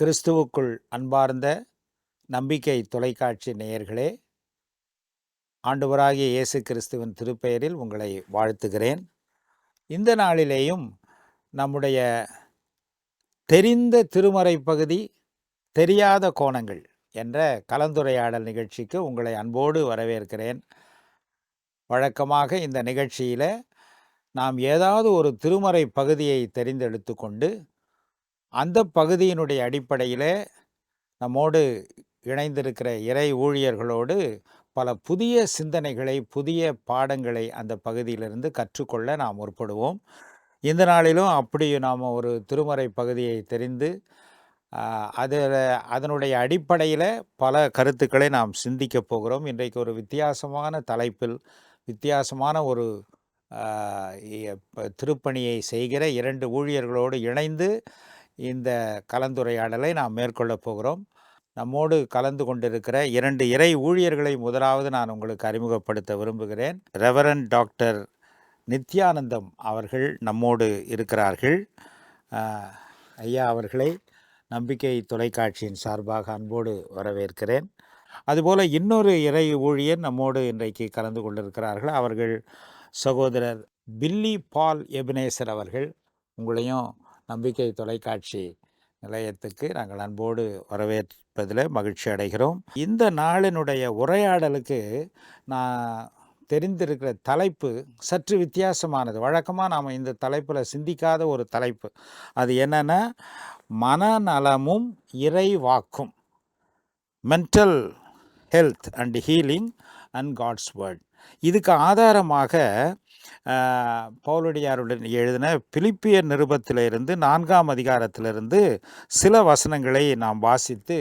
கிறிஸ்துவுக்குள் அன்பார்ந்த நம்பிக்கை தொலைக்காட்சி நேயர்களே, ஆண்டவராகிய இயேசு கிறிஸ்துவின் திருப்பெயரில் உங்களை வாழ்த்துகிறேன். இந்த நாளிலேயும் நம்முடைய தெரிந்த திருமறை பகுதி, தெரியாத கோணங்கள் என்ற கலந்துரையாடல் நிகழ்ச்சிக்கு உங்களை அன்போடு வரவேற்கிறேன். வழக்கமாக இந்த நிகழ்ச்சியில் நாம் ஏதாவது ஒரு திருமறை பகுதியை தெரிந்தெடுத்து கொண்டு அந்த பகுதியினுடைய அடிப்படையில் நம்மோடு இணைந்திருக்கிற இறை ஊழியர்களோடு பல புதிய சிந்தனைகளை, புதிய பாடங்களை அந்த பகுதியிலிருந்து கற்றுக்கொள்ள நாம் முற்படுவோம். இந்த நாளிலும் அப்படி நாம் ஒரு திருமறை பகுதியை தெரிந்து அதனுடைய அடிப்படையில் பல கருத்துக்களை நாம் சிந்திக்க போகிறோம். இன்றைக்கு ஒரு வித்தியாசமான தலைப்பில் வித்தியாசமான ஒரு திருப்பணியை செய்கிற 2 ஊழியர்களோடு இணைந்து இந்த கலந்துரையாடலை நாம் மேற்கொள்ளப் போகிறோம். நம்மோடு கலந்து கொண்டிருக்கிற 2 இறை ஊழியர்களை முதலாவது நான் உங்களுக்கு அறிமுகப்படுத்த விரும்புகிறேன். ரெவரண்ட் டாக்டர் நித்யானந்தம் அவர்கள் நம்மோடு இருக்கிறார்கள். ஐயா அவர்களை நம்பிக்கை தொலைக்காட்சியின் சார்பாக அன்போடு வரவேற்கிறேன். அதுபோல் இன்னொரு இறை ஊழியர் நம்மோடு இன்றைக்கு கலந்து கொண்டிருக்கிறார்கள். அவர்கள் சகோதரர் பில்லி பால் எபினேசர் அவர்கள். உங்களையும் நம்பிக்கை தொலைக்காட்சி நிலையத்துக்கு நாங்கள் அன்போடு வரவேற்பதில் மகிழ்ச்சி அடைகிறோம். இந்த நாளினுடைய உரையாடலுக்கு நான் தெரிந்திருக்கிற தலைப்பு சற்று வித்தியாசமானது. வழக்கமாக நாம் இந்த தலைப்பில் சிந்திக்காத ஒரு தலைப்பு. அது என்னென்னா, மனநலமும் இறை வாக்கும், mental health and healing and God's word. இதுக்கு ஆதாரமாக பவுலடியாருடன் எழுதின பிலிப்பியர் நிருபத்திலிருந்து 4ஆம் அதிகாரத்திலிருந்து சில வசனங்களை நாம் வாசித்து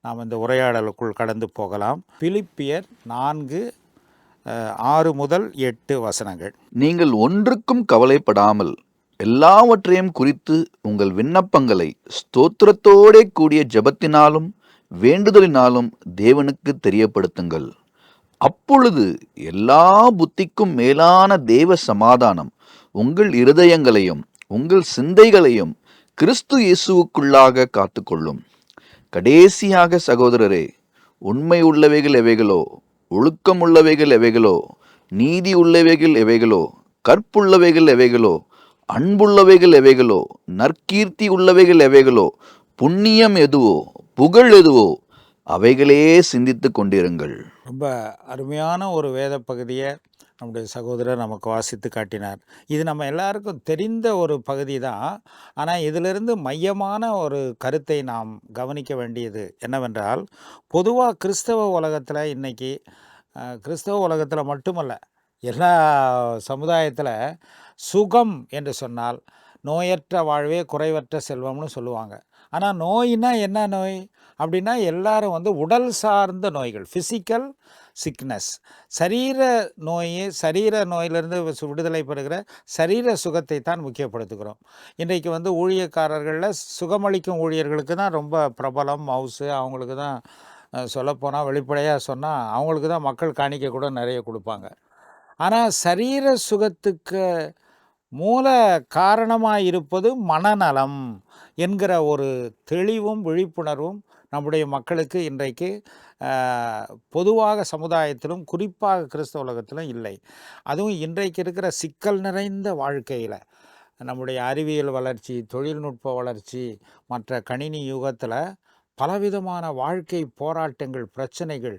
நாம் இந்த உரையாடலுக்குள் கடந்து போகலாம். பிலிப்பியர் 4:6 முதல் 8 வசனங்கள். நீங்கள் ஒன்றுக்கும் கவலைப்படாமல் எல்லாவற்றையும் குறித்து உங்கள் விண்ணப்பங்களை ஸ்தோத்திரத்தோடே கூடிய ஜெபத்தினாலும் வேண்டுதலினாலும் தேவனுக்கு தெரியப்படுத்துங்கள். அப்பொழுது எல்லா புத்திக்கும் மேலான தேவ சமாதானம் உங்கள் இருதயங்களையும் உங்கள் சிந்தைகளையும் கிறிஸ்து இயேசுவுக்குள்ளாக காத்துக்கொள்ளும். கடைசியாக சகோதரரே, உண்மை உள்ளவைகள் எவைகளோ, ஒழுக்கம் உள்ளவைகள் எவைகளோ, நீதி உள்ளவைகள் எவைகளோ, கற்புள்ளவைகள் எவைகளோ, அன்புள்ளவைகள் எவைகளோ, நற்கீர்த்தி உள்ளவைகள் எவைகளோ, புண்ணியம் எதுவோ, புகழ் எதுவோ, அவைகளே சிந்தித்து கொண்டிருங்கள். ரொம்ப அருமையான ஒரு வேத பகுதியை நம்முடைய சகோதரர் நமக்கு வாசித்து காட்டினார். இது நம்ம எல்லாருக்கும் தெரிந்த ஒரு பகுதி தான். ஆனால் இதிலிருந்து மையமான ஒரு கருத்தை நாம் கவனிக்க வேண்டியது என்னவென்றால், பொதுவாக கிறிஸ்தவ உலகத்தில் இன்றைக்கி, கிறிஸ்தவ உலகத்தில் மட்டுமல்ல, எல்லா சமுதாயத்தில் சுகம் என்று சொன்னால் நோயற்ற வாழ்வே குறைவற்ற செல்வம்னு சொல்லுவாங்க. ஆனால் நோயினா என்ன நோய் அப்படின்னா, எல்லாரும் உடல் சார்ந்த நோய்கள், ஃபிசிக்கல் சிக்னஸ், சரீர நோய், சரீர நோயிலிருந்து விடுதலை பெறுகிற சரீர சுகத்தை தான் முக்கியப்படுத்துகிறோம். இன்றைக்கு ஊழியக்காரர்களில் சுகமளிக்கும் ஊழியர்களுக்கு தான் ரொம்ப பிரபலம், மவுசு. அவங்களுக்கு தான் சொல்லப்போனால், வெளிப்படையாக சொன்னால், அவங்களுக்கு தான் மக்கள் காணிக்க கூட நிறைய கொடுப்பாங்க. ஆனால் சரீர சுகத்துக்கு மூல காரணமாக இருப்பது மனநலம் என்கிற ஒரு தெளிவும் விழிப்புணர்வும் நம்முடைய மக்களுக்கு இன்றைக்கு பொதுவாக சமுதாயத்திலும் குறிப்பாக கிறிஸ்தவ உலகத்திலும் இல்லை. அதுவும் இன்றைக்கு இருக்கிற சிக்கல் நிறைந்த வாழ்க்கையில், நம்முடைய அறிவியல் வளர்ச்சி, தொழில்நுட்ப வளர்ச்சி, மற்ற கணினி யுகத்தில் பலவிதமான வாழ்க்கை போராட்டங்கள், பிரச்சனைகள்,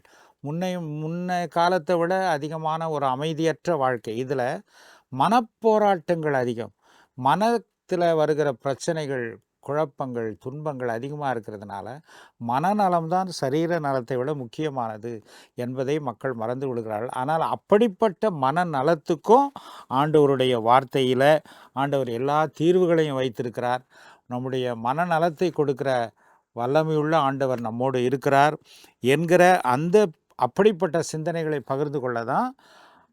முன்ன காலத்தை விட அதிகமான ஒரு அமைதியற்ற வாழ்க்கை. இதில் மனப்போராட்டங்கள் அதிகம். மனத்தில் வருகிற பிரச்சனைகள், குழப்பங்கள், துன்பங்கள் அதிகமாக இருக்கிறதுனால மனநலம்தான் சரீர நலத்தை விட முக்கியமானது என்பதை மக்கள் மறந்து விடுகிறார்கள். ஆனால் அப்படிப்பட்ட மனநலத்துக்கும் ஆண்டவருடைய வார்த்தையில் ஆண்டவர் எல்லா தீர்வுகளையும் வைத்திருக்கிறார். நம்முடைய மனநலத்தை கொடுக்கிற வல்லமையுள்ள ஆண்டவர் நம்மோடு இருக்கிறார் என்கிற அப்படிப்பட்ட சிந்தனைகளை பகிர்ந்து கொள்ள தான்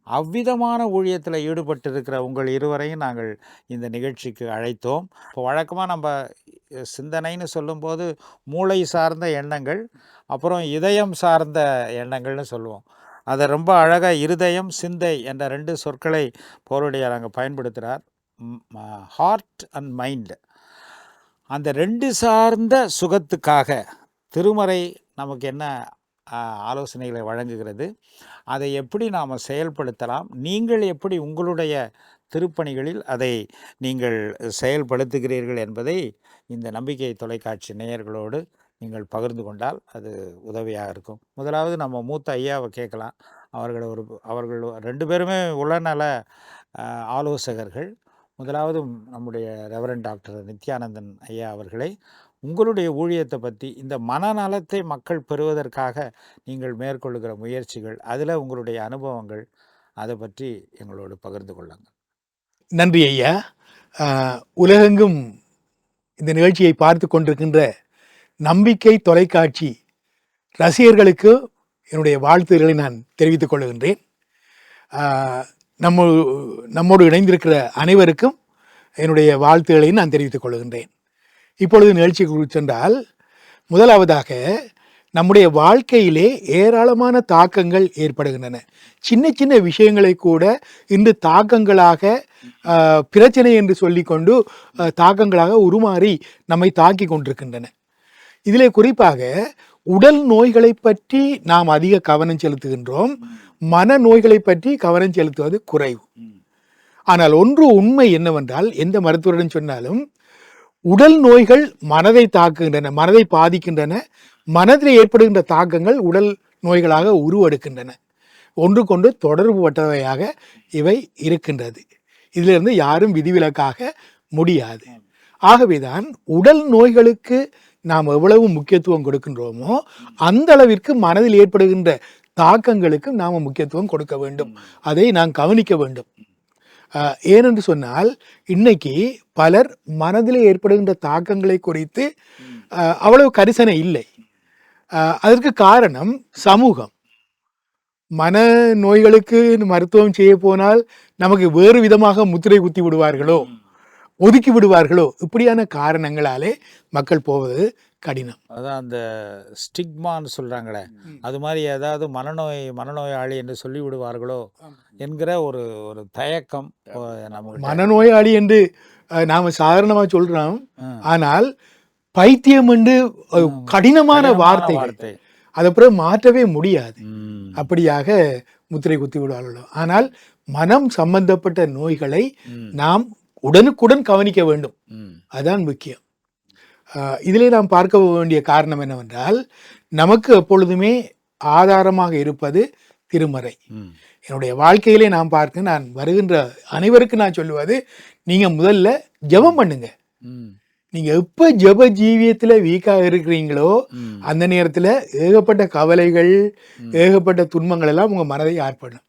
அவ்விதமான ஊழியத்தில் ஈடுபட்டிருக்கிற உங்கள் இருவரையும் நாங்கள் இந்த நிகழ்ச்சிக்கு அழைத்தோம். இப்போ வழக்கமாக நம்ம சிந்தனைன்னு சொல்லும்போது மூளை சார்ந்த எண்ணங்கள், அப்புறம் இதயம் சார்ந்த எண்ணங்கள்னு சொல்லுவோம். அதை ரொம்ப அழகாக இருதயம், சிந்தை என்ற 2 சொற்களை பவுலடியார் அங்கே பயன்படுத்துகிறார். Heart and mind. அந்த 2 சார்ந்த சுகத்துக்காக திருமறை நமக்கு என்ன ஆலோசனைகளை வழங்குகிறது, அதை எப்படி நாம் செயல்படுத்தலாம், நீங்கள் எப்படி உங்களுடைய திருப்பணிகளில் அதை நீங்கள் செயல்படுத்துகிறீர்கள் என்பதை இந்த நம்பிக்கை தொலைக்காட்சி நேயர்களோடு நீங்கள் பகிர்ந்து கொண்டால் அது உதவியாக இருக்கும். முதலாவது நம்ம மூத்த ஐயாவை கேட்கலாம். அவர்கள் 2 பேருமே உளநல ஆலோசகர்கள். முதலாவது நம்முடைய ரெவரண்ட் டாக்டர் நித்யானந்தன் ஐயா அவர்களை, உங்களுடைய ஊழியத்தை பற்றி, இந்த மனநலத்தை மக்கள் பெறுவதற்காக நீங்கள் மேற்கொள்ளுகிற முயற்சிகள், அதில் உங்களுடைய அனுபவங்கள், அதை பற்றி எங்களோடு பகிர்ந்து கொள்ளுங்கள். நன்றி ஐயா. உலகெங்கும் இந்த நிகழ்ச்சியை பார்த்து கொண்டிருக்கின்ற நம்பிக்கை தொலைக்காட்சி ரசிகர்களுக்கு என்னுடைய வாழ்த்துக்களை நான் தெரிவித்துக் கொள்கின்றேன். நம்மோடு இணைந்திருக்கிற அனைவருக்கும் என்னுடைய வாழ்த்துக்களை நான் தெரிவித்துக் கொள்கின்றேன். இப்பொழுது நிகழ்ச்சிக்கு சென்றால், முதலாவதாக நம்முடைய வாழ்க்கையிலே ஏராளமான தாக்கங்கள் ஏற்படுகின்றன. சின்ன சின்ன விஷயங்களை கூட இன்று தாக்கங்களாக, பிரச்சனை என்று சொல்லிக்கொண்டு தாக்கங்களாக உருமாறி நம்மை தாக்கி கொண்டிருக்கின்றன. இதிலே குறிப்பாக உடல் நோய்களை பற்றி நாம் அதிக கவனம் செலுத்துகின்றோம், மன நோய்களை பற்றி கவனம் செலுத்துவது குறைவு. ஆனால் ஒன்று உண்மை என்னவென்றால், எந்த மருத்துவரிடம் சொன்னாலும் உடல் நோய்கள் மனதை தாக்குகின்றன, மனதை பாதிக்கின்றன. மனதில் ஏற்படுகின்ற தாக்கங்கள் உடல் நோய்களாக உருவெடுக்கின்றன. ஒன்றுக்கொண்டு தொடர்பு பட்டவையாக இவை இருக்கின்றது. இதிலிருந்து யாரும் விதிவிலக்காக முடியாது. ஆகவேதான் உடல் நோய்களுக்கு நாம் எவ்வளவு முக்கியத்துவம் கொடுக்கின்றோமோ அந்த அளவிற்கு மனதில் ஏற்படுகின்ற தாக்கங்களுக்கு நாம் முக்கியத்துவம் கொடுக்க வேண்டும், அதை நாம் கவனிக்க வேண்டும். ஏனென்று சொன்னால், இன்னைக்கு பலர் மனதில் ஏற்படுகின்ற தாக்கங்களை குறித்து அவ்வளவு கரிசனை இல்லை. அதற்கு காரணம் சமூகம். மன நோய்களுக்கு மருத்துவம் செய்ய போனால் நமக்கு வேறு விதமாக முத்திரை குத்தி விடுவார்களோ, ஒதுக்கி விடுவார்களோ, இப்படியான காரணங்களாலே மக்கள் போவது கடினம். அதான் அந்த ஸ்டிக்மான்னு சொல்கிறாங்களே, அது மாதிரி ஏதாவது மனநோயாளி என்று சொல்லி விடுவார்களோ என்கிற ஒரு தயக்கம் நமக்கு. மனநோயாளி என்று நாம் சாதாரணமாக சொல்கிறோம், ஆனால் பைத்தியம் என்று கடினமான வார்த்தை, அதை பிறகு மாற்றவே முடியாது. அப்படியாக முத்திரை குத்தி விடுவார்களோ. ஆனால் மனம் சம்பந்தப்பட்ட நோய்களை நாம் உடனுக்குடன் கவனிக்க வேண்டும், அதுதான் முக்கியம். இதிலே நாம் பார்க்க வேண்டிய காரணம் என்னவென்றால், நமக்கு எப்பொழுதுமே ஆதாரமாக இருப்பது திருமறை. என்னுடைய வாழ்க்கையிலே நான் வருகின்ற அனைவருக்கு நான் சொல்லுவது, நீங்க முதல்ல ஜெபம் பண்ணுங்க. நீங்க எப்ப ஜெப ஜீவியத்துல வீக்காக இருக்கிறீங்களோ அந்த நேரத்துல ஏகப்பட்ட கவலைகள், ஏகப்பட்ட துன்பங்கள் எல்லாம் உங்க மனதை ஏற்படும்.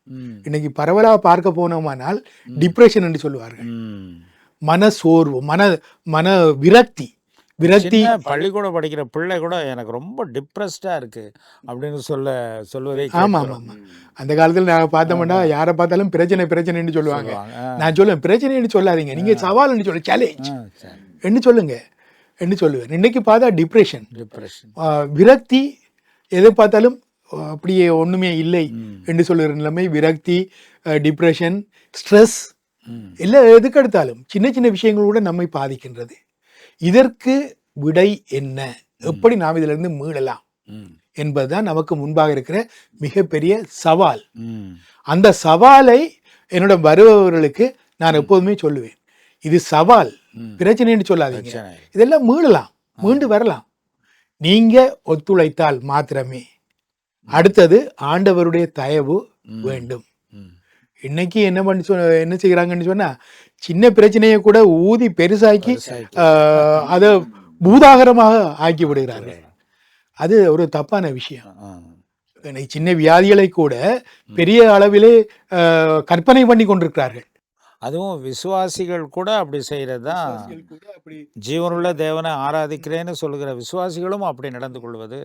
இன்னைக்கு பரவலாக பார்க்க போனோமானால் டிப்ரெஷன் என்று சொல்லுவார்கள், மன சோர்வு, மன விரக்தி. பள்ளிக்கூடம் படிக்கிற பிள்ளை கூட எனக்கு ரொம்ப டிப்ரெஸ்டா இருக்கு அப்படின்னு சொல்லுவதே. ஆமா ஆமா ஆமா. அந்த காலத்துல நான் பார்த்தோம்னா யாரை பார்த்தாலும் பிரச்சனைன்னு சொல்லுவாங்க. நான் சொல்லுவேன், பிரச்சனைன்னு சொல்லாதீங்க, நீங்க சவால்னு சொல்ல, சேலஞ்ச் என்று சொல்லுங்க என்று சொல்லுவேன். இன்னைக்கு பார்த்தா டிப்ரெஷன், விரக்தி, எதை பார்த்தாலும் அப்படியே ஒண்ணுமே இல்லை என்று சொல்லுகிற நிலைமை, விரக்தி, டிப்ரெஷன், ஸ்ட்ரெஸ், இல்லை எதுக்கு எடுத்தாலும் சின்ன சின்ன விஷயங்கள் கூட நம்மை பாதிக்கின்றது. இதற்கு விடை என்ன, எப்படி நாம் இதிலிருந்து மீளலாம் என்பதுதான் நமக்கு முன்பாக இருக்கிற மிகப்பெரிய சவால். அந்த சவாலை என்னோட வருபவர்களுக்கு நான் எப்போதுமே சொல்லுவேன், இது சவால், பிரச்சனைன்னு சொல்லாதீங்க, இதெல்லாம் மீண்டு வரலாம், நீங்க ஒத்துழைத்தால் மாத்திரமே. அடுத்தது ஆண்டவருடைய தயவு வேண்டும். இன்னைக்கு என்ன செய்யறாங்கன்னு சொன்னா, சின்ன பிரச்சனையை கூட ஊதி பெருசாக்கி அதை பூதாகரமாக ஆக்கி விடுகிறார்கள். அது ஒரு தப்பான விஷயம். சின்ன வியாதிகளை கூட பெரிய அளவிலே கற்பனை பண்ணி கொண்டிருக்கிறார்கள். அதுவும் விசுவாசிகள் கூட அப்படி செய்யறதுதான். ஜீவனுள்ள தேவனை ஆராதிக்கிறேன்னு சொல்லுகிற விசுவாசிகளும் அப்படி நடந்து கொள்வது.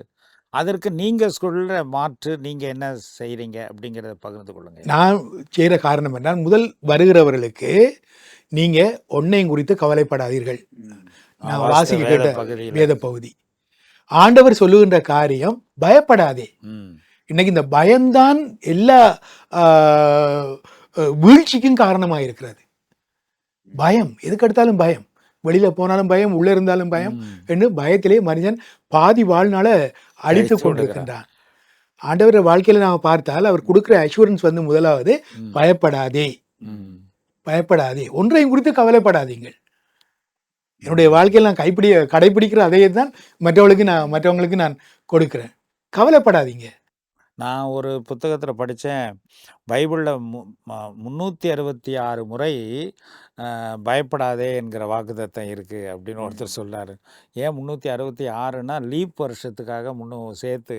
அதற்கு நீங்க சொல்ற மாற்று, நீங்க என்ன செய்றீங்க அப்படிங்கறத பகிர்ந்து கொள்ளுங்க. நான் செய்யற காரணம் என்றால், முதல் வருகிறவர்களுக்கு நீங்க ஒன்னையும் குறித்து கவலைப்படாதீர்கள். நான் வாசிக்க கேட்ட வேத பகுதி, ஆண்டவர் சொல்லுகின்ற காரியம் பயப்படாதே. இன்னைக்கு இந்த பயம்தான் எல்லா வீழ்ச்சிக்கும் காரணமாக இருக்கிறது. பயம், எதுக்கு எடுத்தாலும் பயம். வெளியில போனாலும் பயம், உள்ள இருந்தாலும் பயம் ம். என்று பயத்திலே மனிதன் பாதி வாழ்நாள அழித்து கழிச்சு விடுகிறான். கொண்டிருக்கின்றான். ஆண்டவர் வாழ்க்கையில நாம பார்த்தால் அவர் கொடுக்கிற அஷூரன்ஸ் வந்து முதலாவது ம். பயப்படாதே, ம். பயப்படாதே, ஒன்றையும் குறித்து கவலைப்படாதீங்கள். என்னுடைய வாழ்க்கையில் நான் கடைபிடிக்கிற அதையே தான் மற்றவங்களுக்கு நான் கொடுக்கிறேன். கவலைப்படாதீங்க. நான் ஒரு புத்தகத்துல படிச்சேன். பைபிள்ல 366 முறை பயப்படாதே என்கிற வாக்குத்தத்தம் இருக்கு அப்படின்னு ஒருத்தர் சொன்னாரு. ஏன் 366ன்னா லீப் வருஷத்துக்காக சேர்த்து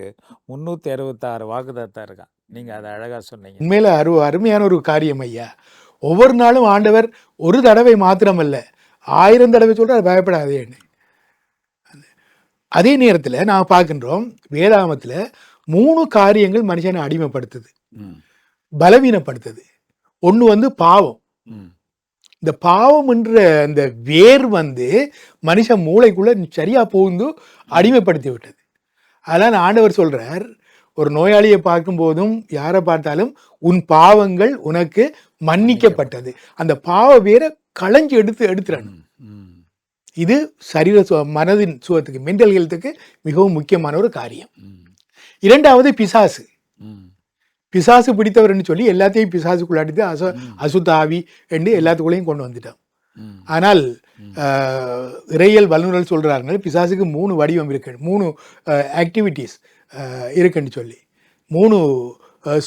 366 வாக்குத்தத்தம் இருக்கான். நீங்க அத அழகா சொன்னீங்க. உண்மையில அருமையான ஒரு காரியம் ஐயா. ஒவ்வொரு நாளும் ஆண்டவர் ஒரு தடவை மாத்திரமல்ல, 1000 தடவை சொல்றார் பயப்படாதேன்னு. அதே நேரத்தில் நான் பார்க்கின்றோம் வேதாகமத்தில் 3 காரியங்கள் மனுஷனை அடிமைப்படுத்துது, ம். பலவீனப்படுத்துது. ஒன்று வந்து பாவம். ம். இந்த பாவம் என்ற அந்த வேர் வந்து மனுஷன் மூளைக்குள்ள சரியா புகுந்து அடிமைப்படுத்தி விட்டது. அதனால ஆண்டவர் சொல்றார், ஒரு நோயாளியை பார்க்கும் போதும் யாரை பார்த்தாலும் உன் பாவங்கள் உனக்கு மன்னிக்கப்பட்டது. அந்த பாவ வேரை களைஞ்சு எடுத்துறணும். ம். ம். இது மனதின் சுகத்துக்கு, மென்டல் ஹெல்த்துக்கு மிகவும் முக்கியமான ஒரு காரியம். ம். இரண்டாவது பிசாசு. ம். பிசாசு பிடித்தவர்னு சொல்லி எல்லாத்தையும் பிசாசுக்குள்ளாடித்து அசுத்த ஆவி என்று எல்லாத்துக்குள்ளேயும் கொண்டு வந்துட்டான். ம். ஆனால் இறையியல் வல்லுநர்கள் சொல்றாங்க பிசாசுக்கு 3 வடிவம் இருக்கு, 3 ஆக்டிவிட்டீஸ் இருக்குன்னு சொல்லி 3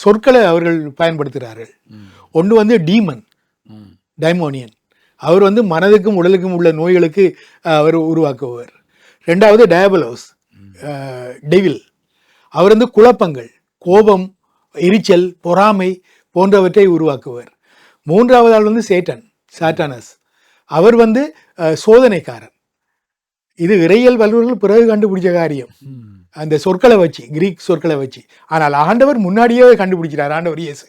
சொற்களை அவர்கள் பயன்படுத்துகிறார்கள். ம். ஒன்று வந்து டீமன், ம். டைமோனியன். அவர் வந்து மனதுக்கும் உடலுக்கும் உள்ள நோய்களுக்கு அவர் உருவாக்குவார். ரெண்டாவது டயபலோஸ், டெவில். அவர் வந்து குழப்பங்கள், கோபம், எரிச்சல், பொறாமை போன்றவற்றை உருவாக்குவார். மூன்றாவது ஆள் வந்து சாட்டானஸ். அவர் வந்து சோதனைக்காரன். இது இறையியல் வல்லுநர்கள் பிறகு கண்டுபிடிச்ச காரியம், ம். அந்த சொற்களை வச்சு, கிரீக் சொற்களை வச்சு. ஆனால் ஆண்டவர் முன்னாடியே கண்டுபிடிக்கிறார். ஆண்டவர் இயேசு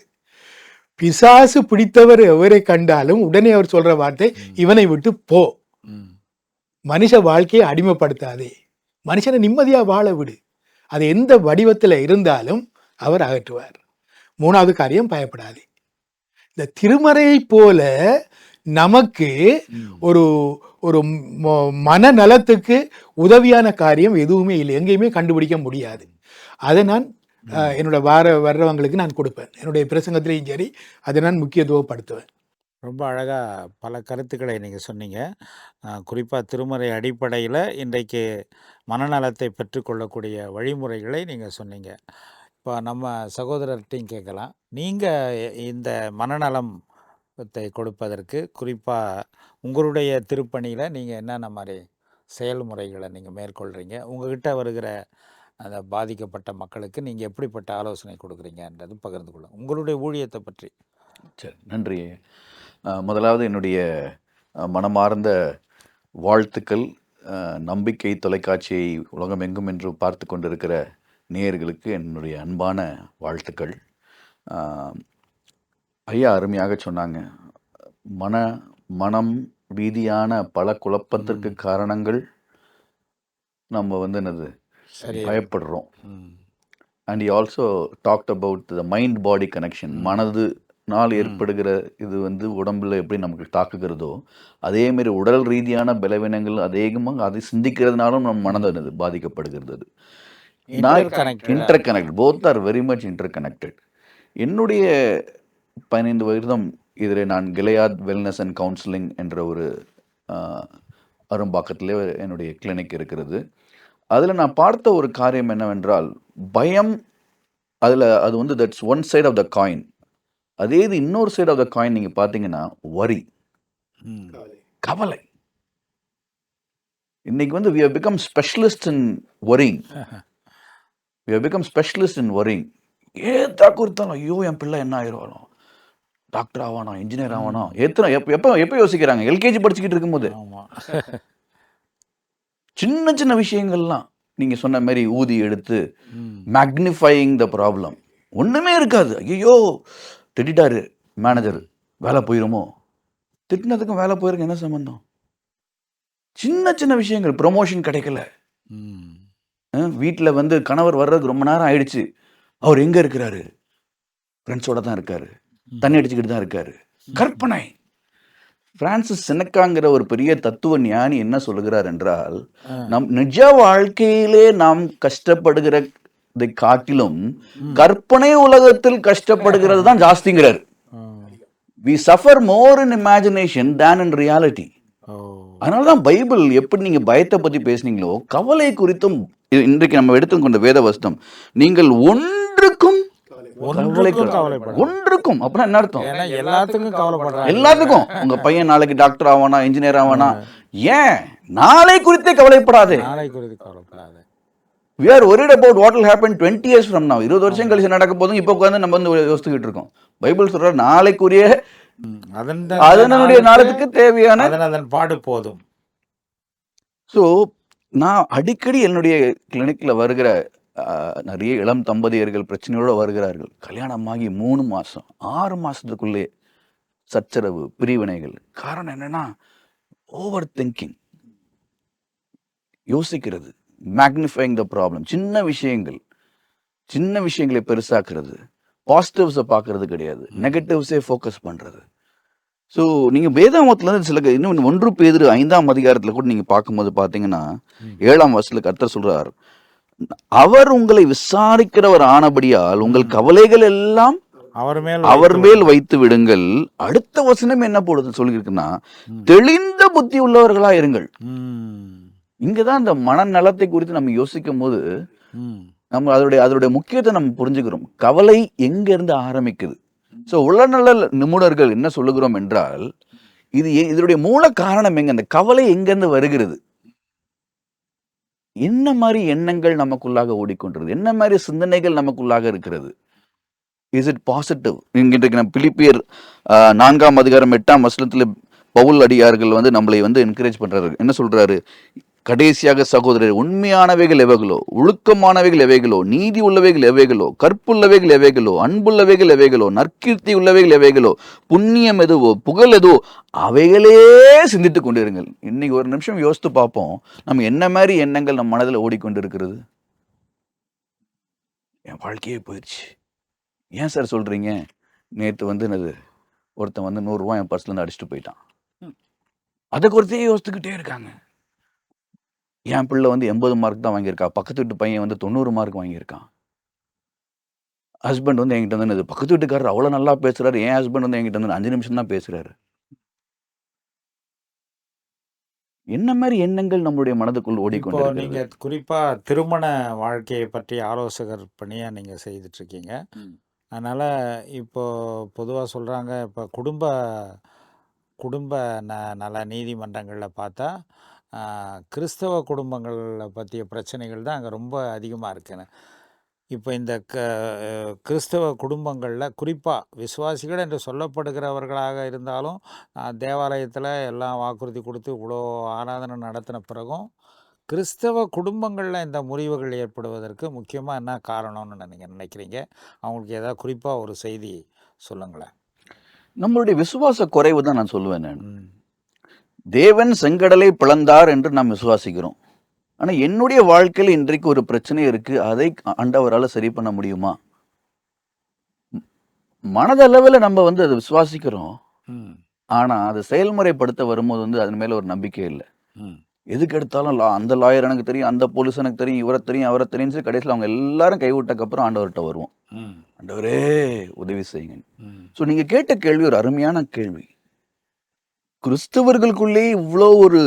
பிசாசு பிடித்தவர் எவரை கண்டாலும் உடனே அவர் சொல்ற வார்த்தை, இவனை விட்டு போ, ம். மனுஷ வாழ்க்கையை அடிமைப்படுத்தாதே, மனுஷனை நிம்மதியா வாழ விடு. அது எந்த வடிவத்தில் இருந்தாலும் அவர் அகற்றுவார். மூணாவது காரியம் பயப்படாதே. இந்த திருமறையை போல நமக்கு ஒரு ஒரு மனநலத்துக்கு உதவியான காரியம் எதுவுமே இல்லை, எங்கேயுமே கண்டுபிடிக்க முடியாது. அதை நான் என்னோட வர்றவங்களுக்கு நான் கொடுப்பேன். என்னுடைய பிரசங்கத்திலையும் சரி அதை நான் முக்கியத்துவப்படுத்துவேன். ரொம்ப அழகா பல கருத்துக்களை நீங்க சொன்னீங்க. குறிப்பா திருமறை அடிப்படையில இன்றைக்கு மனநலத்தை பெற்றுக்கொள்ளக்கூடிய வழிமுறைகளை நீங்க சொன்னீங்க. இப்போ நம்ம சகோதரர்கிட்டையும் கேட்கலாம். நீங்க இந்த மனநலத்தை கொடுப்பதற்கு குறிப்பா உங்களுடைய திருப்பணியில நீங்க என்னென்ன மாதிரி செயல்முறைகளை நீங்க மேற்கொள்றீங்க? உங்ககிட்ட வருகிற அந்த பாதிக்கப்பட்ட மக்களுக்கு நீங்க எப்படிப்பட்ட ஆலோசனை கொடுக்குறீங்கன்றது பகிர்ந்து கொள்ளுங்க. உங்களுடைய ஊழியத்தை பற்றி. சரி, நன்றி. முதலாவது என்னுடைய மனமார்ந்த வாழ்த்துக்கள். நம்பிக்கை தொலைக்காட்சியை உலகமெங்கும் என்று பார்த்து கொண்டிருக்கிற நேயர்களுக்கு என்னுடைய அன்பான வாழ்த்துக்கள். ஐயா அருமையாக சொன்னாங்க. மனம் ரீதியான பல குழப்பத்திற்கு காரணங்கள் நம்ம வந்து என்னது பயப்படுறோம். And he also talked about the mind body connection. மனதுனால் ஏற்படுகிற இது வந்து உடம்புல எப்படி நமக்கு தாக்குகிறதோ அதேமாரி உடல் ரீதியான பலவீனங்கள் அதிகமாக அதை சிந்திக்கிறதுனாலும் நம்ம மனது பாதிக்கப்படுகிறது. Inter connect, both are very much inter connected. என்னுடைய 15 வருடம் இதில் நான் கிளையாத் வெல்னஸ் அண்ட் கவுன்சிலிங் என்ற ஒரு அரும்பாக்கத்திலே என்னுடைய கிளினிக் இருக்கிறது. அதில் நான் பார்த்த ஒரு காரியம் என்னவென்றால், பயம் அது வந்து that's one side of the coin. அதே இது இன்னொரு சைட் ஆஃப் த காயின் நீங்கள் பார்த்தீங்கன்னா வரி, கவலை. இன்னைக்கு வந்து we have become specialists in worrying. we have become specialists in worrying. ஏதா கொடுத்தாலும் ஐயோ என் பிள்ளை என்ன ஆயிடுவானோ, டாக்டர் ஆவானோ, இன்ஜினியர் ஆவானோ, எப்போ யோசிக்கிறாங்க? எல்கேஜி படிச்சுக்கிட்டு இருக்கும்போது சின்ன சின்ன விஷயங்கள்லாம் நீங்கள் சொன்ன மாதிரி ஊதி எடுத்து மேக்னிஃபையிங் த ப்ராப்ளம். ஒன்றுமே இருக்காது. ஐயோ திட்டாரு மேனேஜர், வேலை போயிருமோ. திட்டினதுக்கும் வேலை போயிருக்கு என்ன சம்பந்தம்? சின்ன சின்ன விஷயங்கள், ப்ரொமோஷன் கிடைக்கல, வீட்டில் வந்து கணவர் வர்றதுக்கு ரொம்ப நேரம் ஆயிடுச்சு, அவர் எங்கே இருக்கிறாரு? ஃப்ரெண்ட்ஸோட தான் இருக்காரு, தண்ணி அடிச்சுக்கிட்டு தான் இருக்காரு. கற்பனை. பிரான்சிஸ் செனக்காங்கிற ஒரு பெரிய தத்துவ ஞானி என்ன சொல்லுகிறார் என்றால், ஆ. நம் நிஜ வாழ்க்கையிலே நாம் கஷ்டப்படுகிறதை காட்டிலும் கற்பனை உலகத்தில் கஷ்டப்படுகிறது தான் ஜாஸ்திங்கிறார். we suffer more in imagination than in reality. ஓ. அதனாலதான் பைபிள் எப்படி நீங்க பயத்தை பத்தி பேசுனீங்களோ, கவலை குறித்தும் இன்றைக்கு நம்ம எடுத்துக்கொண்ட வேத வசனம், நீங்கள் ஒன்றுக்கும் கவலைப்பட ஒன்றுக்கும் அப்படின்னா என்ன அர்த்தம்? ஏன்னா எல்லாத்துக்கும் கவலைப்படுறாங்க. எல்லாத்துக்கும். உங்க பையன் நாளைக்கு டாக்டர் ஆவானா, இன்ஜினியர் ஆவானா, ஏன் நாளை குறித்தே கவலைப்படாதே. நாளை குறித்து கவலைப்படாது. we are worried about what will happen 20 years from now. 20 வருஷம் கழிச்சு நடக்க போதும் இப்போ உட்கார்ந்து நம்ம வந்து யோசிச்சுக்கிட்டு இருக்கோம். பைபிள் சொல்ற நாளைக்குரிய அதனுடைய நாளுக்கு தேவையான அதன் பாடு போதும். ஸோ நான் அடிக்கடி என்னுடைய கிளினிக்ல வருகிற நிறைய இளம் தம்பதியர்கள் பிரச்சனையோட வருகிறார்கள். கல்யாணமாகி 3 மாசம் 6 மாசத்துக்குள்ளே சச்சரவு, பிரிவினைகள். காரணம் என்னன்னா ஓவர் திங்கிங், யோசிக்கிறது, மேக்னிஃபைங் த ப்ராப்ளம். சின்ன விஷயங்களை பெருசாக்குறது, பாசிட்டிவ்ஸை பார்க்கறது கிடையாது, நெகட்டிவ்ஸே ஃபோக்கஸ் பண்ணுறது. ஸோ நீங்கள் வேதாமத்துலேருந்து சில இன்னும் 1 பேதுரு 5ஆம் அதிகாரத்தில் கூட நீங்கள் பார்க்கும்போது பார்த்தீங்கன்னா 7ஆம் வசனத்தில் கர்த்தர் சொல்கிறார், அவர் உங்களை விசாரிக்கிறவர் ஆனபடியால் உங்கள் கவலைகள் எல்லாம் அவர் மேல் வைத்து விடுங்கள். அடுத்த வசனம் என்ன போடுது சொல்லியிருக்குன்னா, தெளிந்த புத்தி உள்ளவர்களா இருங்கள். இங்கதான் இந்த மனநலத்தை குறித்து நம்ம யோசிக்கும் போது நம்ம அதோடைய முக்கியத்தை நம்ம புரிஞ்சுக்கிறோம். கவலை எங்க இருந்து ஆரம்பிக்குது? ஸோ உளநல நிபுணர்கள் என்ன சொல்லுகிறோம் என்றால், இதனுடைய மூல காரணம் எங்க, அந்த கவலை எங்கிருந்து வருகிறது, என்ன மாதிரி எண்ணங்கள் நமக்குள்ளாக ஓடிக்கொண்டிருது, என்ன மாதிரி சிந்தனைகள் நமக்குள்ளாக இருக்கிறது. Is it positive? இன்றைக்கு நம்ம பிலிப்பியர் 4ஆம் அதிகாரம் 8ஆம் வசனத்துல பவுல் அடியார்கள் வந்து நம்மளை வந்து என்கரேஜ் பண்றாரு. என்ன சொல்றாரு? கடைசியாக சகோதரர், உண்மையானவைகள் எவைகளோ, ஒழுக்கமானவைகள் எவைகளோ, நீதி உள்ளவைகள் எவைகளோ, கற்புள்ளவைகள் எவைகளோ, அன்புள்ளவைகள் எவைகளோ, நற்கீர்த்தி உள்ளவைகள் எவைகளோ, புண்ணியம் எதுவோ, புகழ் எதுவோ, அவைகளே சிந்தித்து கொண்டிருங்கள். இன்னைக்கு ஒரு நிமிஷம் யோசித்து பார்ப்போம், நம்ம என்ன மாதிரி எண்ணங்கள் நம்ம மனதில் ஓடிக்கொண்டிருக்கிறது. என் வாழ்க்கையே போயிடுச்சு. ஏன் சார் சொல்றீங்க? நேற்று வந்து என்னது, ஒருத்தன் வந்து 100 ரூபாய் என் பர்ஸ்ல இருந்து அடிச்சுட்டு போயிட்டான். அதை குறித்தே யோசித்துக்கிட்டே இருக்காங்க. என் பிள்ளை வந்து 80 மார்க் தான் வாங்கியிருக்கா, பக்கத்து வீட்டு பையன் வந்து 90 மார்க் வாங்கியிருக்கான். ஹஸ்பண்ட் வந்து என்கிட்ட வந்து பக்கத்து வீட்டுக்காரர் அவ்வளோ நல்லா பேசுறாரு, என் ஹஸ்பண்ட் வந்து என்கிட்ட வந்து 5 நிமிஷம் தான் பேசுறாரு. என்ன மாதிரி எண்ணங்கள் நம்மளுடைய மனதுக்குள் ஓடிக்கொண்டு? நீங்க குறிப்பா திருமண வாழ்க்கையை பற்றி ஆலோசகர் பணியா நீங்க செய்துட்டு இருக்கீங்க. அதனால இப்போ பொதுவா சொல்றாங்க, இப்போ குடும்ப நல நீதிமன்றங்களில் பார்த்தா கிறிஸ்தவ குடும்பங்களை பற்றிய பிரச்சனைகள் தான் அங்கே ரொம்ப அதிகமாக இருக்குன்னு. இப்போ இந்த கிறிஸ்தவ குடும்பங்களில் குறிப்பாக விசுவாசிகள் என்று சொல்லப்படுகிறவர்களாக இருந்தாலும் தேவாலயத்தில் எல்லாம் வாக்குறுதி கொடுத்து இவ்வளோ ஆராதனை நடத்தின பிறகும் கிறிஸ்தவ குடும்பங்களில் இந்த முறிவுகள் ஏற்படுவதற்கு முக்கியமாக என்ன காரணம்னு நீங்கள் நினைக்கிறீங்க? அவங்களுக்கு ஏதாவது குறிப்பாக ஒரு செய்தி சொல்லுங்களேன். நம்மளுடைய விசுவாச குறைவு தான் நான் சொல்லுவேன். நான் தேவன் செங்கடலை பிளந்தார் என்று நாம் விசுவாசிக்கிறோம். ஆனால் என்னுடைய வாழ்க்கையில் இன்றைக்கு ஒரு பிரச்சனை இருக்கு, அதை ஆண்டவரால் சரி பண்ண முடியுமா? மனதளவில் நம்ம வந்து அதை விசுவாசிக்கிறோம், ஆனால் அதை செயல்முறைப்படுத்த வரும்போது வந்து அதன் மேலே ஒரு நம்பிக்கை இல்லை. எதுக்கு எடுத்தாலும் அந்த லாயர் எனக்கு தெரியும், அந்த போலீஸ் எனக்கு தெரியும், இவரை தெரியும், அவரை தெரியும் சொல்லி கடைசியில் அவங்க எல்லாரும் கைவிட்டக்கப்புறம் ஆண்டவர்கிட்ட வருவோம். ஆண்டவரே உதவி செய்யுங்க. ஸோ நீங்கள் கேட்ட கேள்வி ஒரு அருமையான கேள்வி. கிறிஸ்தவர்களுக்குள்ளே இவ்வளோ ஒரு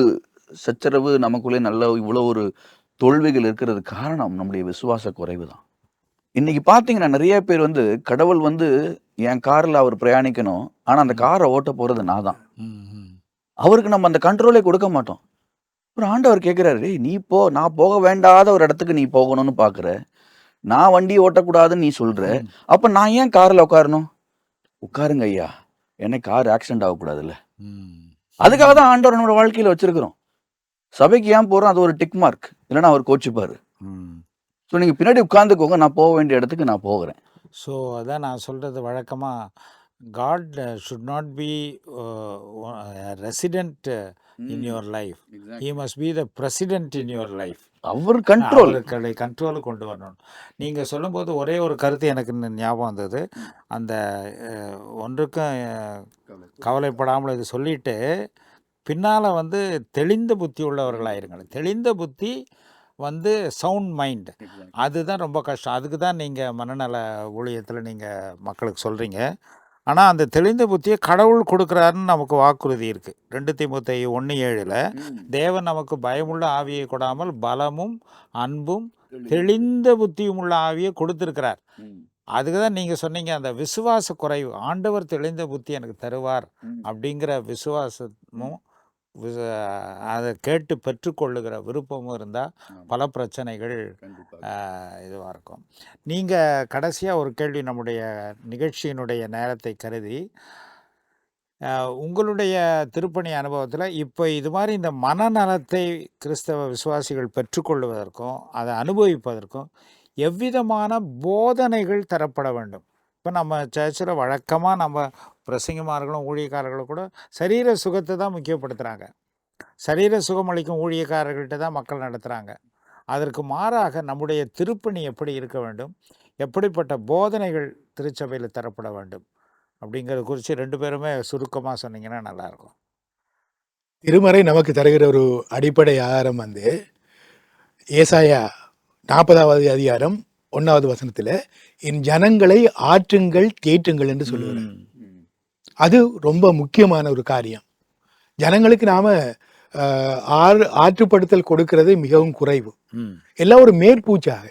சச்சரவு, நமக்குள்ளே இவ்வளோ ஒரு தோல்விகள் இருக்கிறது காரணம் நம்முடைய விசுவாச குறைவு தான். இன்னைக்கு பார்த்தீங்கன்னா நிறைய பேர் வந்து கடவுள் வந்து என் காரில் அவர் பிரயாணிக்கணும், ஆனால் அந்த காரை ஓட்ட போகிறது நான் தான். அவருக்கு நம்ம அந்த கண்ட்ரோலே கொடுக்க மாட்டோம். ஒரு ஆண்டவர் கேட்குறாரு, நீ போ, நான் போக வேண்டாத ஒரு இடத்துக்கு நீ போகணும்னு பார்க்குற, நான் வண்டி ஓட்டக்கூடாதுன்னு நீ சொல்கிற, அப்போ நான் ஏன் காரில் உட்காரணும்? உட்காருங்க ஐயா, என்ன கார் ஆக்சிடென்ட் ஆகக்கூடாதுல்ல. அதுக்காக தான் ஆண்டவர் நம்மளோட வாழ்க்கையில் வச்சிருக்கிறோம். சபைக்கு ஏன் போகிறோம்? அது ஒரு டிக் மார்க், இல்லைன்னா அவர் கோச்சிப்பார். ஸோ நீங்கள் பின்னாடி உட்காந்துக்கோங்க, நான் போக வேண்டிய இடத்துக்கு நான் போகிறேன். ஸோ அதான் நான் சொல்கிறது வழக்கமாக, God should not be a resident in your life. He must be the president in your life. அவர் கண்ட்ரோல். அவர்களை கண்ட்ரோலுக்கு கொண்டு வரணும். நீங்க சொல்லும்போது ஒரே ஒரு கருத்து எனக்கு ஞாபகம் வந்தது. அந்த ஒன்றுக்கும் கவலைப்படாமல் இது சொல்லிட்டு, பின்னால வந்து தெளிந்த புத்தி உள்ளவர்களாயிருங்கள். தெளிந்த புத்தி வந்து சவுண்ட் மைண்ட். அதுதான் ரொம்ப கஷ்டம். அதுக்கு தான் நீங்க மனநல ஊழியத்தில நீங்க மக்களுக்கு சொல்றீங்க. ஆனா, அந்த தெளிந்த புத்திய கடவுள் கொடுக்குறாருன்னு நமக்கு வாக்குறுதி இருக்கு. 2 தீமோத்தேயு 1:7ல தேவன் நமக்கு பயமுள்ள ஆவியை கொடாமல் பலமும், அன்பும், தெளிந்த புத்தியும் உள்ள ஆவியை கொடுத்திருக்கிறார். அதுக்கு தான் நீங்க சொன்னீங்க, அந்த விசுவாச குறைவு. ஆண்டவர் தெளிந்த புத்தி எனக்கு தருவார் அப்படிங்கிற விசுவாசமும், அதை கேட்டு பெற்றுக்கொள்ளுகிற விருப்பமும் இருந்தால் பல பிரச்சனைகள் இதுவாக இருக்கும். நீங்கள் கடைசியாக ஒரு கேள்வி, நம்முடைய நிகழ்ச்சியினுடைய நேரத்தை கருதி, உங்களுடைய திருப்பணி அனுபவத்தில் இப்போ இது மாதிரி இந்த மனநலத்தை கிறிஸ்தவ விசுவாசிகள் பெற்றுக்கொள்வதற்கும் அதை அனுபவிப்பதற்கும் எவ்விதமான போதனைகள் தரப்பட வேண்டும்? இப்போ நம்ம சர்ச்சில் வழக்கமாக நம்ம பிரசங்கமார்களும் ஊழியக்காரர்களும் கூட சரீர சுகத்தை தான் முக்கியப்படுத்துகிறாங்க. சரீர சுகமளிக்கும் ஊழியக்காரர்கள்ட்ட தான் மக்கள் நடத்துகிறாங்க. அதற்கு மாறாக நம்முடைய திருப்பணி எப்படி இருக்க வேண்டும், எப்படிப்பட்ட போதனைகள் திருச்சபையில் தரப்பட வேண்டும் அப்படிங்கிறது குறித்து 2 பேருமே சுருக்கமாக சொன்னீங்கன்னா நல்லாயிருக்கும். திருமறை நமக்கு தருகிற ஒரு அடிப்படை ஆதாரம் வந்து ஏசாயா 40வது அதிகாரம் 1வது வசனத்தில், என் ஜனங்களை ஆற்றுங்கள் தேற்றுங்கள் என்று சொல்லுகிறார். அது ரொம்ப முக்கியமான ஒரு காரியம். ஜனங்களுக்கு நாம ஆற்றுப்படுத்தல் கொடுக்கிறது மிகவும் குறைவு. எல்லாம் ஒரு மேற்பூச்சாக.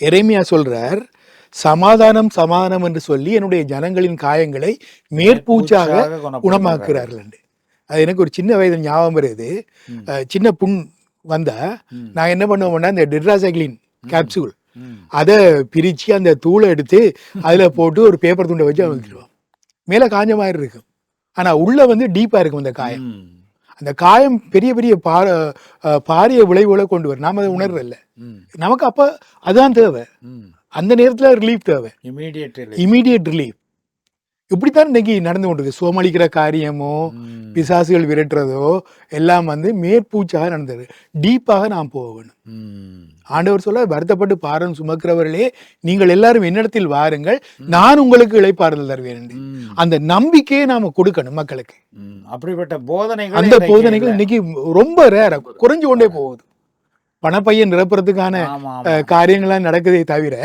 எரேமியா சொல்றார், சமாதானம் சமாதானம் என்று சொல்லி என்னுடைய ஜனங்களின் காயங்களை மேற்பூச்சாக குணமாக்குறார்கள் என்று. அது எனக்கு ஒரு சின்ன வயது ஞாபகம் வருது. சின்ன புண் வந்தா நான் என்ன பண்ணுவோம்னா, இந்த டெட்ராசைக்ளின் கேப்சூல் அதை பிரிச்சு அந்த தூளை எடுத்து அதுல போட்டு ஒரு பேப்பர் துண்டை வச்சு அமைச்சிருவோம். மேல காஞ்ச மாதிரி இருக்கும், ஆனா உள்ள வந்து டீப்பா இருக்கும் அந்த காயம். அந்த காயம் பெரிய பெரிய பாரிய விளைவுகளை கொண்டு வரும். நாம அதை உணர்றதில்ல. நமக்கு அப்ப அதான் தேவை. அந்த நேரத்துல ரிலீஃப் தேவை, இமீடியட் ரிலீஃப். இப்படித்தான் இன்னைக்கு நடந்து கொண்டிருக்கு. சோமளிக்கிற காரியமோ பிசாசுகள் விரட்டுறதோ எல்லாம் வந்து மேற்பூச்சாக நடந்தது. டீப்பாக நாம் போக வேணும். ஆண்டவர் சொல்ல, வருத்தப்பட்டு பாரம் சுமக்கிறவர்களே நீங்கள் எல்லாரும் என்னிடத்தில் வாருங்கள், நான் உங்களுக்கு இளைப்பாறுதல் தருவேன் என்று. அந்த நம்பிக்கையை நாம கொடுக்கணும் மக்களுக்கு. அப்படிப்பட்ட போதனைகள், அந்த போதனைகள் இன்னைக்கு ரொம்ப ரேரா குறைஞ்சு கொண்டே போகுது. பணப்பையன் நிரப்புறதுக்கான காரியங்கள்லாம் நடக்குதே தவிர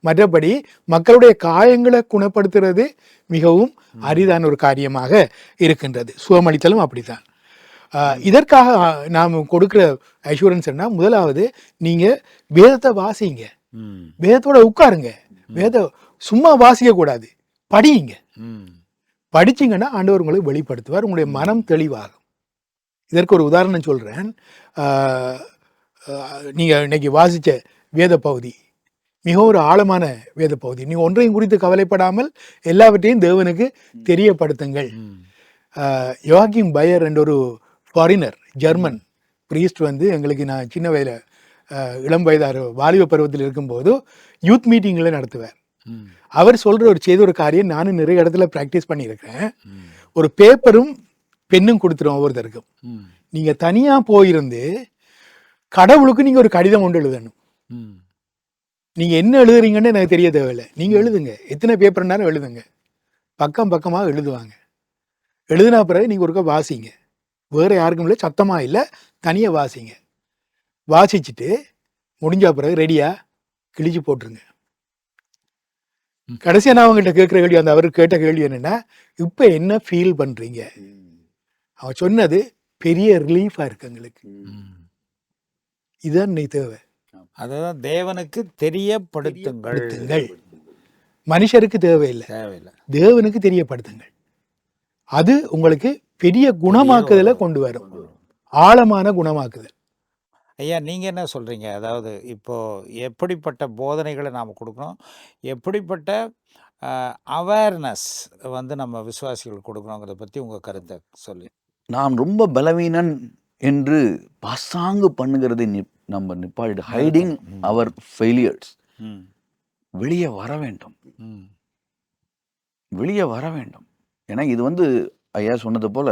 மற்றபடி மக்களுடைய காயங்களை குணப்படுத்துறது மிகவும் அரிதான ஒரு காரியமாக இருக்கின்றது. சுகமளித்தலும் அப்படித்தான். இதற்காக நாம் கொடுக்கிற அஷூரன்ஸ் என்ன, முதலாவது நீங்க வேதத்தை வாசிங்க, வேதத்தோட உட்காருங்க. வேத சும்மா வாசிக்க கூடாது, படியுங்க. படிச்சிங்கன்னா ஆண்டவர் உங்களை வெளிப்படுத்துவார், உங்களுடைய மனம் தெளிவாகும். இதற்கு ஒரு உதாரணம் சொல்றேன். நீங்க இன்னைக்கு வாசிச்ச வேத பகுதி மிகவும் ஒரு ஆழமான வேத பகுதி. நீங்க ஒன்றையும் குறித்து கவலைப்படாமல் எல்லாவற்றையும் தேவனுக்கு தெரியப்படுத்துங்கள். யோகிம் பையர் என்ற ஒரு ஃபாரினர் ஜெர்மன் பிரீஸ்ட் வந்து எங்களுக்கு, நான் சின்ன வயதில் இளம் வயதார் வாலிப பருவத்தில் இருக்கும்போது யூத் மீட்டிங்களை நடத்துவார். அவர் சொல்ற ஒரு செய்த ஒரு காரியம் நானும் நிறைய இடத்துல ப்ராக்டிஸ் பண்ணியிருக்கிறேன். ஒரு பேப்பரும் பெண்ணும் கொடுத்துரும் ஒவ்வொருத்தருக்கும். நீங்க தனியா போயிருந்து கடவுளுக்கு நீங்க ஒரு கடிதம் ஒன்று எழுதணும். நீங்க என்ன எழுதுறீங்கன்னு எனக்கு தெரிய தேவையில்லை, நீங்க எழுதுங்க. எத்தனை பேப்பர்னாலும் எழுதுங்க, பக்கம் பக்கமாக எழுதுவாங்க. எழுதினா பிறகு நீங்க ஒருக்கா வாசிங்க, வேற யாருக்கும் இல்லை, சத்தமா இல்லை, தனியா வாசிங்க. வாசிச்சுட்டு முடிஞ்ச பிறகு ரெடியா கிழிச்சு போட்டுருங்க. கடைசியா நான் அவங்ககிட்ட கேட்கிற கேள்வி, அந்த அவர் கேட்ட கேள்வி என்னன்னா, இப்ப என்ன ஃபீல் பண்றீங்க? அவன் சொன்னது பெரிய ரிலீஃபா இருக்கு எங்களுக்கு. இதுதான் நீ தேவை. அதுதான் தேவனுக்கு தெரியப்படுத்துங்கள். மனுஷருக்கு தேவையில்லை, தேவனுக்கு தெரியப்படுத்துங்கள். அது உங்களுக்கு பெரிய குணமாக்குதலை கொண்டு வரும், ஆழமான குணமாக்குதல். ஐயா, நீங்கள் என்ன சொல்கிறீங்க? அதாவது இப்போ எப்படிப்பட்ட போதனைகளை நாம் கொடுக்கணும், எப்படிப்பட்ட அவேர்னஸ் வந்து நம்ம விசுவாசிகள் கொடுக்கணுங்கிறத பற்றி உங்கள் கருத்தை சொல்லி. நாம் ரொம்ப பலவீனன் என்று பாசாங்கு பண்ணுகிறதை நம்ம நிப்பாடு, ஹைடிங் அவர் ஃபெயிலியர்ஸ். வெளியே வர வேண்டும், வெளியே வர வேண்டும். ஏன்னா இது வந்து ஐயா சொன்னது போல,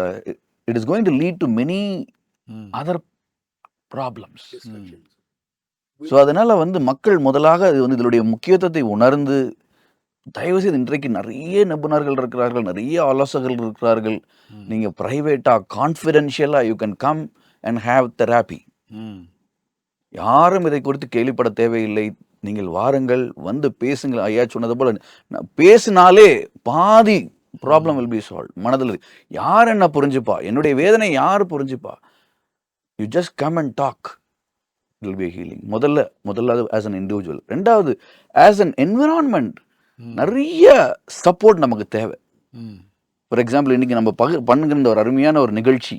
it is going to lead to many other problems. So அதனால வந்து மக்கள் முதலாக இது வந்து இதனுடைய முக்கியத்துவத்தை உணர்ந்து தயவுசெய்து இன்றைக்கு நிறைய நிபுணர்கள் இருக்கிறார்கள், நிறைய ஆலோசகர்கள் இருக்கிறார்கள். நீங்க பிரைவேட்டா கான்ஃபிடென்ஷியலா you can come and have therapy. யாரும் இதை குறித்து கேள்விப்பட தேவையில்லை. நீங்கள் வாருங்கள், வந்து பேசுங்கள். ஐயா சொன்னது போல பேசினாலே பாதி ப்ராப்ளம் வில் பி சால்வ். மனதில் யார் என்ன புரிஞ்சுப்பா, என்னுடைய வேதனை யார் புரிஞ்சுப்பா? You just come and talk, it will be healing. முதல்ல அது ஆஸ் அன் இண்டிவிஜுவல். ரெண்டாவது ஆஸ் அன் என்விரான்மெண்ட் நிறைய சப்போர்ட் நமக்கு தேவை. ஃபார் எக்ஸாம்பிள் இன்னைக்கு நம்ம பண்ணுகிற ஒரு அருமையான ஒரு நிகழ்ச்சி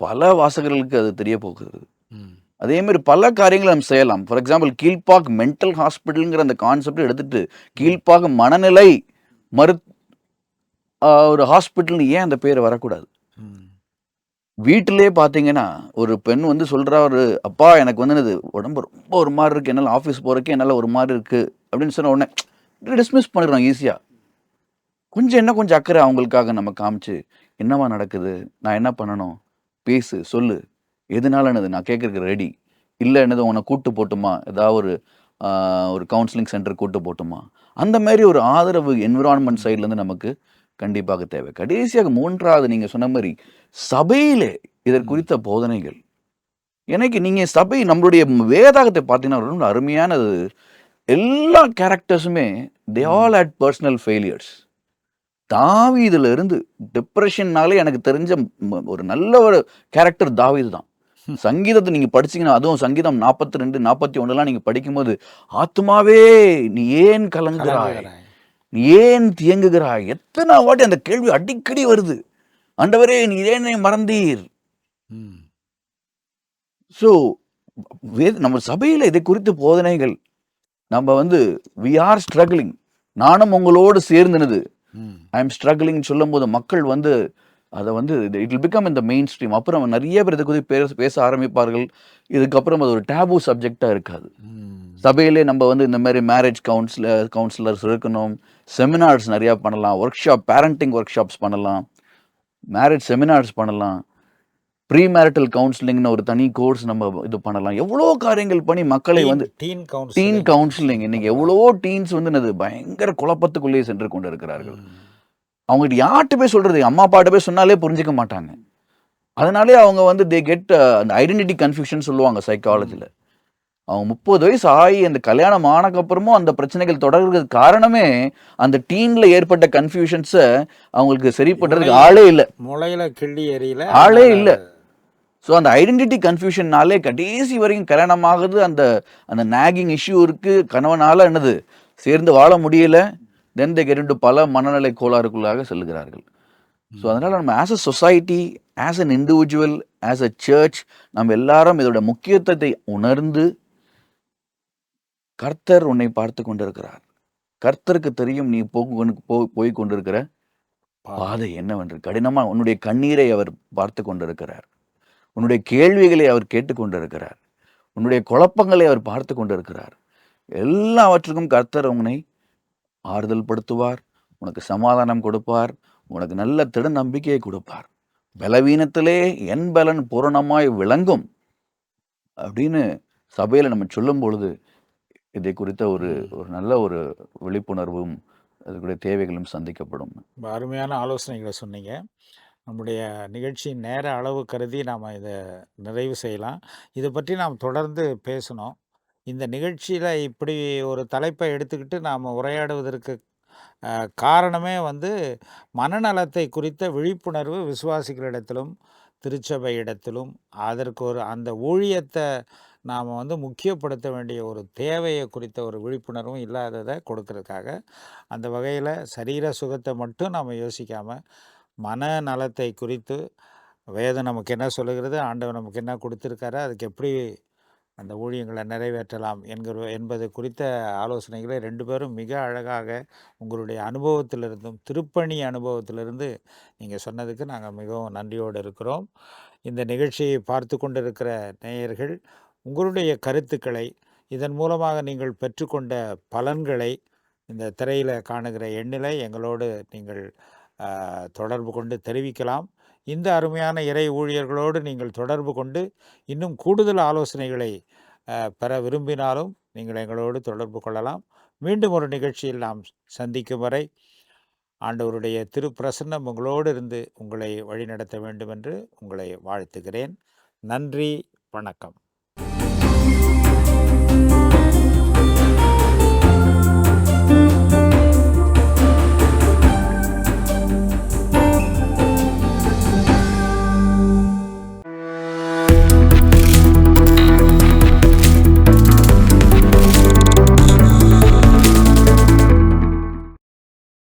பல வாசகர்களுக்கு அது தெரிய போகிறது. அதே மாதிரி பல காரியங்களை நம்ம செய்யலாம். ஃபார் எக்ஸாம்பிள் கீழ்ப்பாக் மென்டல் ஹாஸ்பிட்டலுங்கிற அந்த கான்செப்ட் எடுத்துட்டு கீழ்ப்பாக் மனநிலை ஒரு ஹாஸ்பிட்டல்னு ஏன் அந்த பேர் வரக்கூடாது? வீட்டிலே பார்த்தீங்கன்னா ஒரு பெண் வந்து சொல்றா, ஒரு அப்பா எனக்கு வந்து உடம்பு ரொம்ப ஒரு மாதிரி இருக்கு, என்னால் ஆஃபீஸ் போறதுக்கே என்னால் ஒரு மாதிரி இருக்கு அப்படின்னு சொன்ன உடனே டிஸ்மிஸ் பண்ணிடுறோம் ஈஸியா. கொஞ்சம் அக்கறை அவங்களுக்காக நம்ம காமிச்சு, என்னவா நடக்குது, நான் என்ன பண்ணணும், பேசு, சொல்லு, எதுனால என்னது நான் கேட்கறதுக்கு ரெடி, இல்லை என்னது உன்னை கூட்டு போட்டுமா, ஏதாவது ஒரு கவுன்சிலிங் சென்டர் கூட்டு போட்டுமா, அந்த மாதிரி ஒரு ஆதரவு என்விரான்மெண்ட் சைட்லேருந்து நமக்கு கண்டிப்பாக தேவை. கடைசியாக மூன்றாவது நீங்க சொன்ன மாதிரி சபையிலே இதற்கு குறித்த போதனைகள். எனக்கு நீங்க சபை நம்மளுடைய வேதாகத்தை பார்த்தீங்கன்னா ரொம்ப அருமையானது. எல்லா கேரக்டர்ஸுமே they all had personal failures. தாவீதுல இருந்து டிப்ரெஷன்னாலே எனக்கு தெரிஞ்ச ஒரு நல்ல ஒரு கேரக்டர் தாவீது தான். சங்கீதத்தை நீங்க படிச்சீங்கன்னா, அதுவும் சங்கீதம் 42, 41 நீங்க படிக்கும்போது, ஆத்மாவே நீ ஏன் கலங்குகிறாய், நீ ஏன் தியங்குகிறாய், எத்தனை வாட்டி அந்த கேள்வி அடிக்கடி வருது. ஆண்டவரே நீ ஏனை மறந்தீர். ஸோ நம்ம சபையில இதை குறித்த போதனைகள் நம்ம வந்து வி ஆர் ஸ்ட்ரகிளிங், நானும் உங்களோடு சேர்ந்துனது ஐ எம் ஸ்ட்ரகிளிங் சொல்லும் போது மக்கள் வந்து அதை வந்து இட் வில் பிகம் இந்த மெயின் ஸ்ட்ரீம். அப்புறம் நிறைய பேர் இதை குறித்து பேச ஆரம்பிப்பார்கள். இதுக்கப்புறம் அது ஒரு டேபு சப்ஜெக்டாக இருக்காது. சபையிலே நம்ம வந்து இந்த மாதிரி மேரேஜ் கவுன்சிலர்ஸ் இருக்கணும், செமினார்ஸ் நிறையா பண்ணலாம், பேரண்டிங் ஒர்க் ஷாப்ஸ் பண்ணலாம், மேரேஜ் செமினார்ஸ் பண்ணலாம், ப்ரீ மேரிட்டல் கவுன்சிலிங்னு ஒரு தனி கோர்ஸ் நம்ம இது பண்ணலாம். எவ்வளோ காரியங்கள் பண்ணி மக்களை வந்து டீன் கவுன்சிலிங். இன்னைக்கு எவ்வளோ டீன்ஸ் வந்து பயங்கர குழப்பத்துக்குள்ளேயே சென்று கொண்டு இருக்கிறார்கள். அவங்ககிட்ட யார்கிட்ட போய் சொல்றது, அம்மா அப்பாட்ட போய் சொன்னாலே புரிஞ்சிக்க மாட்டாங்க. அதனாலே அவங்க வந்து தே கெட் அந்த ஐடென்டிட்டி கன்ஃபியூஷன் சொல்லுவாங்க சைக்காலஜியில். அவங்க 30 வயசு ஆகி அந்த கல்யாணம் ஆனக்கப்புறமும் அந்த பிரச்சனைகள் தொடர்கிறது காரணமே அந்த டீன்ல ஏற்பட்ட கன்ஃபியூஷன்ஸை அவங்களுக்கு சரி பண்றதுக்கு ஆளே இல்லை, முளையில கிள்ளி எறியல ஆளே இல்லை. ஸோ அந்த ஐடென்டிட்டி கன்ஃபியூஷன்னாலே கடைசி வரைக்கும் கல்யாணம் ஆகுது, அந்த அந்த நாகிங் இஷ்யூ இருக்கு, கணவனால என்னது சேர்ந்து வாழ முடியல, தென் தே கெட் இன்டு பல மனநிலை கோளாறுக்குள்ளாக செல்கிறார்கள். ஸோ அதனால நம்ம as a society, as an individual, as a search, நம்ம எல்லாரும் இதோட முக்கியத்துவத்தை உணர்ந்து, கர்த்தர் உன்னை பார்த்து கொண்டிருக்கிறார், கர்த்தருக்கு தெரியும் நீ போய் கொண்டிருக்கிற பாதை என்னவென்று. கடினமா உன்னுடைய கண்ணீரை அவர் பார்த்து கொண்டிருக்கிறார், உன்னுடைய கேள்விகளை அவர் கேட்டுக்கொண்டிருக்கிறார், உன்னுடைய குழப்பங்களை அவர் பார்த்து கொண்டிருக்கிறார். எல்லாவற்றுக்கும் கர்த்தர் உன்னை ஆறுதல் படுத்துவார், உனக்கு சமாதானம் கொடுப்பார், உனக்கு நல்ல திட நம்பிக்கையை கொடுப்பார். பலவீனத்திலே என் பலன் பூரணமாய் விளங்கும் அப்படின்னு சபையில் நம்ம சொல்லும் பொழுது இதை குறித்த ஒரு நல்ல ஒரு விழிப்புணர்வும் அதுக்குடைய தேவைகளும் சந்திக்கப்படும். அருமையான ஆலோசனைகளை சொன்னீங்க. நம்முடைய நிகழ்ச்சியின் நேர அளவு கருதி நாம் இதை நிறைவு செய்யலாம். இதை பற்றி நாம் தொடர்ந்து பேசணும். இந்த நிகழ்ச்சியில் இப்படி ஒரு தலைப்பை எடுத்துக்கிட்டு நாம் உரையாடுவதற்கு காரணமே வந்து மனநலத்தை குறித்த விழிப்புணர்வு விசுவாசிகளிடத்திலும் திருச்சபை இடத்திலும் அதற்கு அந்த ஊழியத்தை நாம் வந்து முக்கியப்படுத்த வேண்டிய ஒரு தேவையை குறித்த ஒரு விழிப்புணர்வும் இல்லாததை கொடுக்கறதுக்காக. அந்த வகையில் சரீர சுகத்தை மட்டும் நாம் யோசிக்காமல் மனநலத்தை குறித்து வேதம் நமக்கு என்ன சொல்லுகிறது, ஆண்டவர் நமக்கு என்ன கொடுத்துருக்காரு, அதுக்கு எப்படி அந்த ஊழியங்களை நிறைவேற்றலாம் என்பது குறித்த ஆலோசனைகளை 2 பேரும் மிக அழகாக உங்களுடைய அனுபவத்திலிருந்தும் திருப்பணி அனுபவத்திலிருந்து நீங்கள் சொன்னதுக்கு நாங்கள் மிகவும் நன்றியோடு இருக்கிறோம். இந்த நிகழ்ச்சியை பார்த்து கொண்டிருக்கிற நேயர்கள் உங்களுடைய கருத்துக்களை, இதன் மூலமாக நீங்கள் பெற்றுக்கொண்ட பலன்களை இந்த திரையில் காணுகிற எண்ணிலை எங்களோடு நீங்கள் தொடர்பு கொண்டு தெரிவிக்கலாம். இந்த அருமையான இறை ஊழியர்களோடு நீங்கள் தொடர்பு கொண்டு இன்னும் கூடுதல் ஆலோசனைகளை பெற விரும்பினாலும் நீங்கள் எங்களோடு தொடர்பு கொள்ளலாம். மீண்டும் ஒரு நிகழ்ச்சியில் நாம் சந்திக்கும் வரை ஆண்டவருடைய திருப்பிரசன்னம் உங்களோடு இருந்து உங்களை வழிநடத்த வேண்டும் என்று உங்களை வாழ்த்துகிறேன். நன்றி, வணக்கம்.